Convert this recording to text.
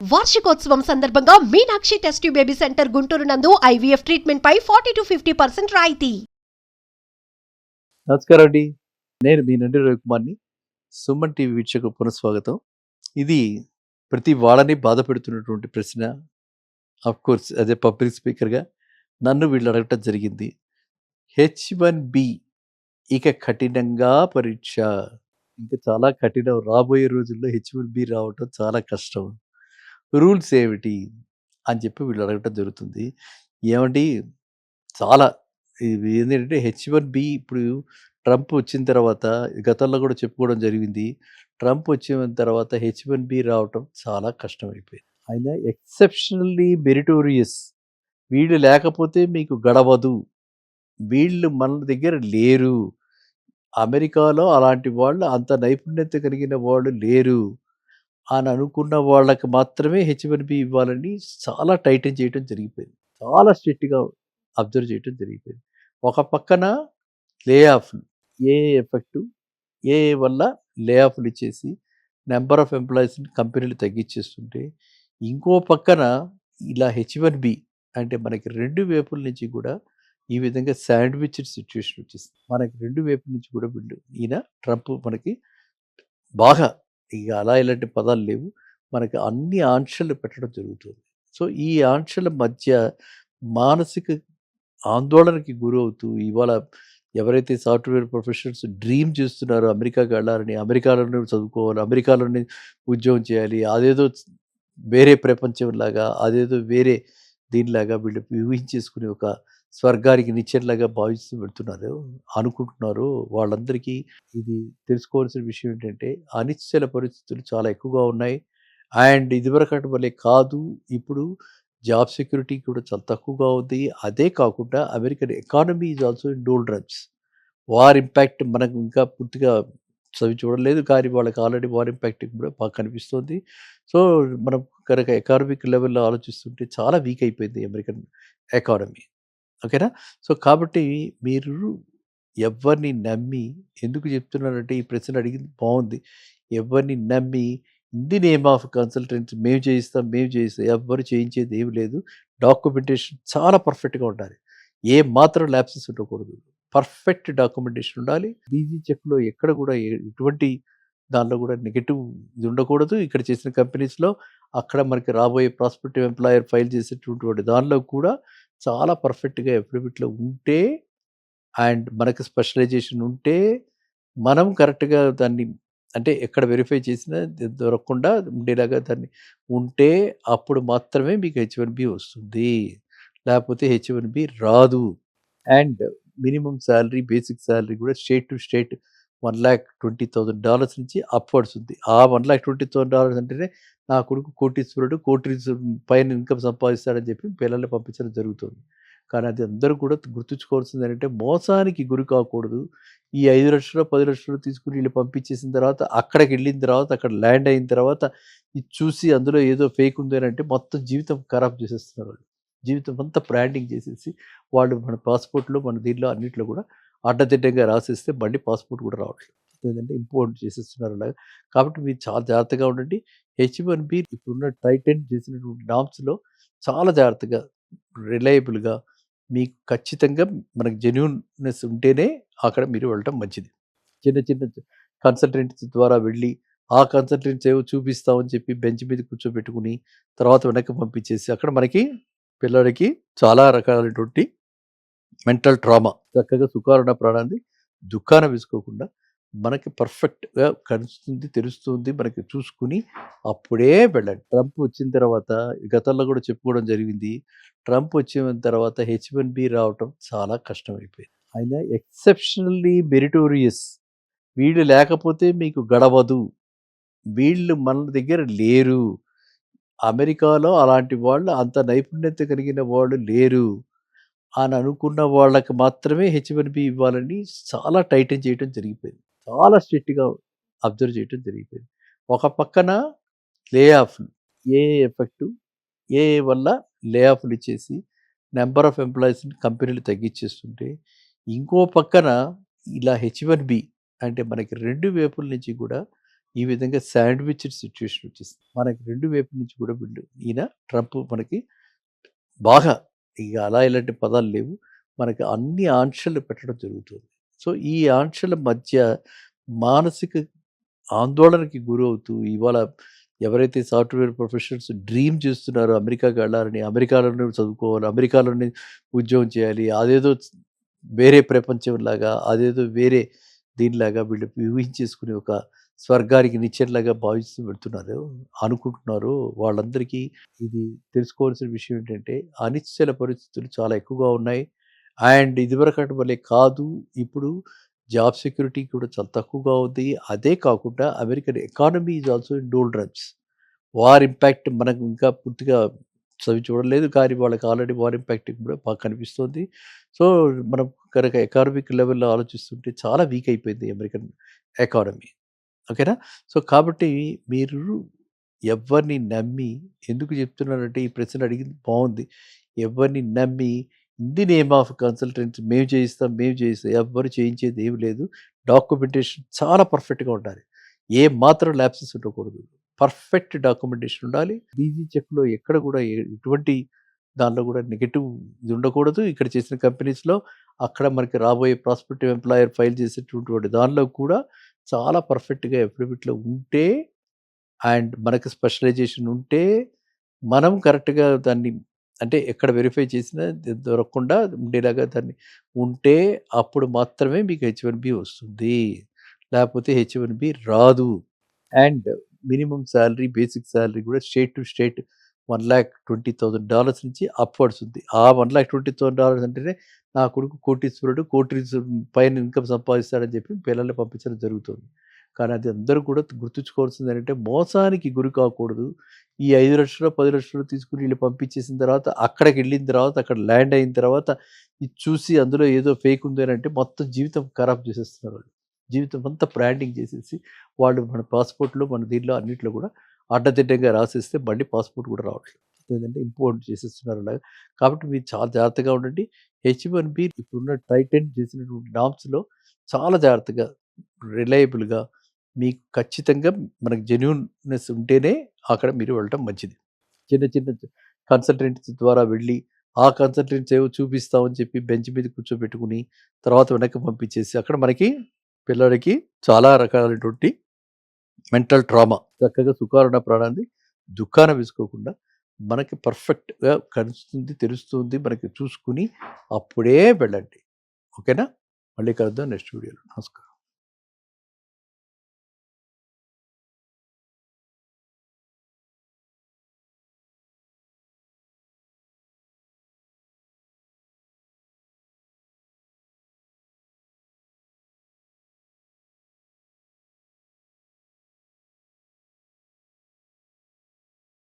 వార్షికోత్సవం సందర్భంగా Meenakshi test tube baby centre Guntur నందు ఐవీఎఫ్ ట్రీట్మెంట్ పై 40-50% రాయితీ. నమస్కారం అండి. నేను మీ నండి రవికుమార్ని. సుమన్ టీవీ వీక్షకు పునఃస్వాగతం. ఇది ప్రతి వాళ్ళని బాధ పెడుతున్నటువంటి ప్రశ్న. కోర్స్ అదే పబ్లిక్ స్పీకర్గా నన్ను వీళ్ళు అడగటం జరిగింది. H1B ఇక కఠినంగా పరీక్ష, ఇంకా చాలా కఠినం. రాబోయే రోజుల్లో H1B రావటం చాలా కష్టం. రూల్స్ ఏమిటి అని చెప్పి వీళ్ళు అడగటం జరుగుతుంది. ఏమండి, చాలా ఇది ఏంటంటే H1B ఇప్పుడు ట్రంప్ వచ్చిన తర్వాత, గతంలో కూడా చెప్పుకోవడం జరిగింది, ట్రంప్ వచ్చిన తర్వాత H1B రావటం చాలా కష్టమైపోయింది. ఆయన ఎక్సెప్షనల్లీ మెరిటోరియస్, వీళ్ళు లేకపోతే మీకు గడవదు, వీళ్ళు మన దగ్గర లేరు, అమెరికాలో అలాంటి వాళ్ళు అంత నైపుణ్యత కలిగిన వాళ్ళు లేరు అని అనుకున్న వాళ్ళకి మాత్రమే H1B ఇవ్వాలని చాలా టైటన్ చేయడం జరిగిపోయింది. చాలా స్ట్రిక్ట్గా అబ్జర్వ్ చేయడం జరిగిపోయింది. ఒక పక్కన లే ఆఫ్లు, ఏ ఎఫెక్టు, ఏ వల్ల లే ఆఫ్లు ఇచ్చేసి నెంబర్ ఆఫ్ ఎంప్లాయీస్ని కంపెనీలు తగ్గించేస్తుంటే, ఇంకో పక్కన ఇలా H1B అంటే మనకి రెండు వైపుల నుంచి కూడా ఈ విధంగా శాండ్విచ్ సిచ్యువేషన్ వచ్చేసింది. మనకి రెండు వైపుల నుంచి కూడా వీళ్ళు, ఈయన ట్రంప్ మనకి బాగా, ఇక అలా ఇలాంటి పదాలు లేవు, మనకి అన్ని ఆంక్షలు పెట్టడం జరుగుతుంది. సో ఈ ఆంక్షల మధ్య మానసిక ఆందోళనకి గురవుతూ ఇవాళ ఎవరైతే సాఫ్ట్వేర్ ప్రొఫెషనల్స్ డ్రీమ్ చేస్తున్నారో అమెరికాకి వెళ్ళాలని, అమెరికాలోనే చదువుకోవాలి, అమెరికాలోనే ఉద్యోగం చేయాలి, అదేదో వేరే ప్రపంచంలాగా, అదేదో వేరే దీనిలాగా వీళ్ళు ఊహించేసుకుని ఒక స్వర్గానికి నిచ్చెనలాగా భావిస్తూ పెడుతున్నారు అనుకుంటున్నారు. వాళ్ళందరికీ ఇది తెలుసుకోవాల్సిన విషయం ఏంటంటే, అనిశ్చల పరిస్థితులు చాలా ఎక్కువగా ఉన్నాయి. అండ్ ఇదివరకటి వల్లే కాదు, ఇప్పుడు జాబ్ సెక్యూరిటీ కూడా చాలా తక్కువగా ఉంది. అదే కాకుండా American economy is also in doldrums. War impact మనకు ఇంకా పూర్తిగా చదివి చూడలేదు, కానీ వాళ్ళకి ఆల్రెడీ వార్ ఇంపాక్ట్ కూడా బాగా కనిపిస్తుంది. సో మనం కనుక ఎకానమిక్ లెవెల్లో ఆలోచిస్తుంటే చాలా వీక్ అయిపోయింది అమెరికన్ ఎకానమీ. ఓకేనా? సో కాబట్టి మీరు ఎవరిని నమ్మి, ఎందుకు చెప్తున్నానంటే ఈ ప్రశ్న అడిగింది బాగుంది, ఎవరిని నమ్మి in the name of consultants మేము చేయిస్తాం ఎవ్వరు చేయించేది ఏమి లేదు. డాక్యుమెంటేషన్ చాలా పర్ఫెక్ట్గా ఉండాలి, ఏ మాత్రం ల్యాప్సెస్ ఉండకూడదు, పర్ఫెక్ట్ డాక్యుమెంటేషన్ ఉండాలి. బీజీ చెక్లో ఎక్కడ కూడా ఎటువంటి దానిలో కూడా నెగటివ్ ఇది ఉండకూడదు. ఇక్కడ చేసిన కంపెనీస్లో అక్కడ మనకి రాబోయే ప్రాస్పెక్టివ్ ఎంప్లాయర్ ఫైల్ చేసేటటువంటి దానిలో కూడా చాలా పర్ఫెక్ట్గా ఎఫిడవిట్లో ఉంటే, అండ్ మనకి స్పెషలైజేషన్ ఉంటే, మనం కరెక్ట్గా దాన్ని అంటే ఎక్కడ వెరిఫై చేసినా దొరకకుండా ఉండేలాగా దాన్ని ఉంటే అప్పుడు మాత్రమే మీకు H1B వస్తుంది, లేకపోతే H1B రాదు. And minimum salary, basic salary కూడా స్టేట్ టు స్టేట్ $1,20,000 నుంచి అప్వర్డ్స్ ఉంది. ఆ $1,20,000 అంటేనే నా కొడుకు కోటీశ్వరుడు, కోటి పైన ఇన్కమ్ సంపాదిస్తాడని చెప్పి పిల్లల్ని పంపించడం జరుగుతుంది. కానీ అది అందరూ కూడా గుర్తుంచుకోవాల్సింది ఏంటంటే, మోసానికి గురి కాకూడదు. ఈ 5 లక్షలు 10 లక్షలు తీసుకుని వీళ్ళు పంపించేసిన తర్వాత, అక్కడికి వెళ్ళిన తర్వాత, అక్కడ ల్యాండ్ అయిన తర్వాత ఇది చూసి అందులో ఏదో ఫేక్ ఉంది అని అంటే మొత్తం జీవితం ఖరాబ్ చేసేస్తున్నారు వాళ్ళు. జీవితం అంతా బ్రాండింగ్ చేసేసి వాళ్ళు మన పాస్పోర్ట్లో, మన దీంట్లో అన్నింటిలో కూడా అడ్డదిడ్డంగా రాసేస్తే మళ్ళీ పాస్పోర్ట్ కూడా రావట్లేదు. ఏంటంటే ఇంపోర్ట్ చేసేస్తున్నారు అలాగా. కాబట్టి మీరు చాలా జాగ్రత్తగా ఉండండి. H1B ఇప్పుడున్న టైటన్ చేసినటువంటి నామ్స్లో చాలా జాగ్రత్తగా, రిలయబుల్గా, మీకు ఖచ్చితంగా మనకు జెన్యూన్నెస్ ఉంటేనే అక్కడ మీరు వెళ్ళటం మంచిది. చిన్న చిన్న కన్సల్టెంట్స్ ద్వారా వెళ్ళి ఆ కన్సల్టెంట్స్ ఏవో చూపిస్తామని చెప్పి బెంచ్ మీద కూర్చోబెట్టుకుని తర్వాత వెనక్కి పంపించేసి అక్కడ మనకి పిల్లలకి చాలా రకాలైనటువంటి మెంటల్ ట్రామా. చక్కగా సుఖారుణ ప్రాణాన్ని దుఃఖాన వేసుకోకుండా మనకి పర్ఫెక్ట్గా కలుస్తుంది, తెలుస్తుంది, మనకి చూసుకుని అప్పుడే వెళ్ళండి. ట్రంప్ వచ్చిన తర్వాత, గతంలో కూడా చెప్పుకోవడం జరిగింది, ట్రంప్ వచ్చిన తర్వాత H1B రావటం చాలా కష్టమైపోయింది. ఆయన ఎక్సెప్షనల్లీ మెరిటోరియస్, వీళ్ళు లేకపోతే మీకు గడవదు, వీళ్ళు మన దగ్గర లేరు, అమెరికాలో అలాంటి వాళ్ళు అంత నైపుణ్యత కలిగిన వాళ్ళు లేరు అని అనుకున్న వాళ్ళకి మాత్రమే H1B ఇవ్వాలని చాలా టైటన్ చేయడం జరిగిపోయింది. చాలా స్ట్రిక్ట్గా అబ్జర్వ్ చేయడం జరిగిపోయింది. ఒక పక్కన లే ఆఫ్లు, ఏ ఎఫెక్టు, ఏ వల్ల లే ఆఫ్లు ఇచ్చేసి నెంబర్ ఆఫ్ ఎంప్లాయీస్ని కంపెనీలు తగ్గించేస్తుంటే, ఇంకో పక్కన ఇలా H1B అంటే మనకి రెండు వైపుల నుంచి కూడా ఈ విధంగా శాండ్విచ్ సిచ్యువేషన్ వచ్చేసింది. మనకి 2 వైపుల నుంచి కూడా వీళ్ళు ఈయన ట్రంప్ మనకి బాగా ఇక అలా ఇలాంటి పదాలు లేవు. మనకి అన్ని ఆంక్షలు పెట్టడం జరుగుతుంది. సో, ఈ ఆంక్షల మధ్య మానసిక ఆందోళనకి గురవుతూ ఇవాళ ఎవరైతే సాఫ్ట్‌వేర్ ప్రొఫెషనల్స్ డ్రీమ్ చేస్తున్నారో అమెరికాకి వెళ్ళాలని, అమెరికాలోనే చదువుకోవాలి, అమెరికాలోనే ఉద్యోగం చేయాలి. అదేదో వేరే ప్రపంచంలాగా, అదేదో వేరే దీనిలాగా వీళ్ళు ఊహించేసుకుని ఒక స్వర్గానికి నిచ్చెనలాగా భావిస్తూ వెళ్తున్నారు, అనుకుంటున్నారో వాళ్ళందరికీ ఇది తెలుసుకోవాల్సిన విషయం ఏంటంటే, అనిశ్చల పరిస్థితులు చాలా ఎక్కువగా ఉన్నాయి. అండ్ ఇదివరకటి వలె కాదు. ఇప్పుడు జాబ్ సెక్యూరిటీ కూడా చాలా తక్కువగా ఉంది. అదే కాకుండా American economy is also in doldrums. War impact మనకు ఇంకా పూర్తిగా చవి చూడలేదు. కానీ వాళ్ళకి ఆల్రెడీ వార్ ఇంపాక్ట్ కూడా బాగా కనిపిస్తుంది. సో, మనం కనుక ఎకానమిక్ లెవెల్‌లో ఆలోచిస్తుంటే చాలా వీక్ అయిపోయింది అమెరికన్ ఎకానమీ. ఓకేనా? సో, కాబట్టి మీరు ఎవ్వరిని నమ్మి ఎందుకు చెప్తున్నానంటే ఈ ప్రశ్న అడిగింది బావుంది. ఎవరిని నమ్మి in the name of consultancy మేము చేయిస్తాం, మేము చేయిస్తాం. ఎవ్వరు చేయించేది ఏమి లేదు. డాక్యుమెంటేషన్ చాలా పర్ఫెక్ట్‌గా ఉండాలి. ఏ మాత్రం ల్యాప్సెస్ ఉండకూడదు. పర్ఫెక్ట్ డాక్యుమెంటేషన్ ఉండాలి. బీజీ చెక్‌లో ఎక్కడ కూడా ఎటువంటి దానిలో కూడా నెగెటివ్ ఇది ఉండకూడదు. ఇక్కడ చేసిన కంపెనీస్‌లో అక్కడ మనకి రాబోయే ప్రాస్పెక్టివ్ ఎంప్లాయర్ ఫైల్ చేసేటటువంటి దానిలో కూడా చాలా పర్ఫెక్ట్‌గా అఫిడవిట్‌లో ఉంటే అండ్ మనకి స్పెషలైజేషన్ ఉంటే మనం కరెక్ట్‌గా దాన్ని అంటే ఎక్కడ వెరిఫై చేసినా దొరకకుండా ఉండేలాగా దాన్ని ఉంటే అప్పుడు మాత్రమే మీకు హెచ్-1బీ వస్తుంది. లేకపోతే హెచ్-1బీ రాదు. And minimum salary, basic salary కూడా స్టేట్ టు స్టేట్ $1,20,000 నుంచి అప్‌వర్డ్స్ ఉంది. ఆ $1,20,000 అంటేనే నా కొడుకు కోటీశ్వరుడు, కోటి పైన ఇన్‌కమ్ సంపాదిస్తాడని చెప్పి పిల్లల్ని పంపించడం జరుగుతుంది. కానీ అది అందరూ కూడా గుర్తుంచుకోవాల్సింది ఏంటంటే మోసానికి గురి కాకూడదు. ఈ 5,00,000 10,00,000 తీసుకొని వీళ్ళు పంపించేసిన తర్వాత అక్కడికెళ్ళిన తర్వాత అక్కడ ల్యాండ్ అయిన తర్వాత ఇది చూసి అందులో ఏదో ఫేక్ ఉంది అని అంటే మొత్తం జీవితం ఖరాబ్ చేసేస్తున్నారు వాళ్ళు. జీవితం అంతా బ్రాండింగ్ చేసేసి వాళ్ళు మన పాస్‌పోర్ట్‌లో మన దీంట్లో అన్నిట్లో కూడా అడ్డదిడ్డంగా రాసేస్తే మళ్ళీ పాస్‌పోర్ట్ కూడా రావట్లేదు. లేదంటే ఇంపోర్ట్ చేసేస్తున్నారు అలాగా. కాబట్టి మీరు చాలా జాగ్రత్తగా ఉండండి. హెచ్-1బీ ఇప్పుడున్న టైటన్ చేసినటువంటి నార్మ్స్‌లో చాలా జాగ్రత్తగా, రిలయబుల్‌గా మీకు ఖచ్చితంగా మనకు జెన్యూన్‌నెస్ ఉంటేనే అక్కడ మీరు వెళ్ళటం మంచిది. చిన్న చిన్న కన్సల్టెంట్స్ ద్వారా వెళ్ళి ఆ కన్సల్టెంట్స్ ఏవో చూపిస్తామని చెప్పి బెంచ్ మీద కూర్చోబెట్టుకుని తర్వాత వెనక్కి పంపించేసి అక్కడ మనకి పిల్లలకి చాలా రకాలైనటువంటి మెంటల్ ట్రామా. చక్కగా సుఖాలున్న ప్రాణాన్ని దుఃఖాన వేసుకోకుండా మనకి పర్ఫెక్ట్‌గా కలుస్తుంది, తెలుస్తుంది మనకి చూసుకుని అప్పుడే వెళ్ళండి. ఓకేనా? మళ్ళీ కలుద్దాం నెక్స్ట్ వీడియోలో. నమస్కారం.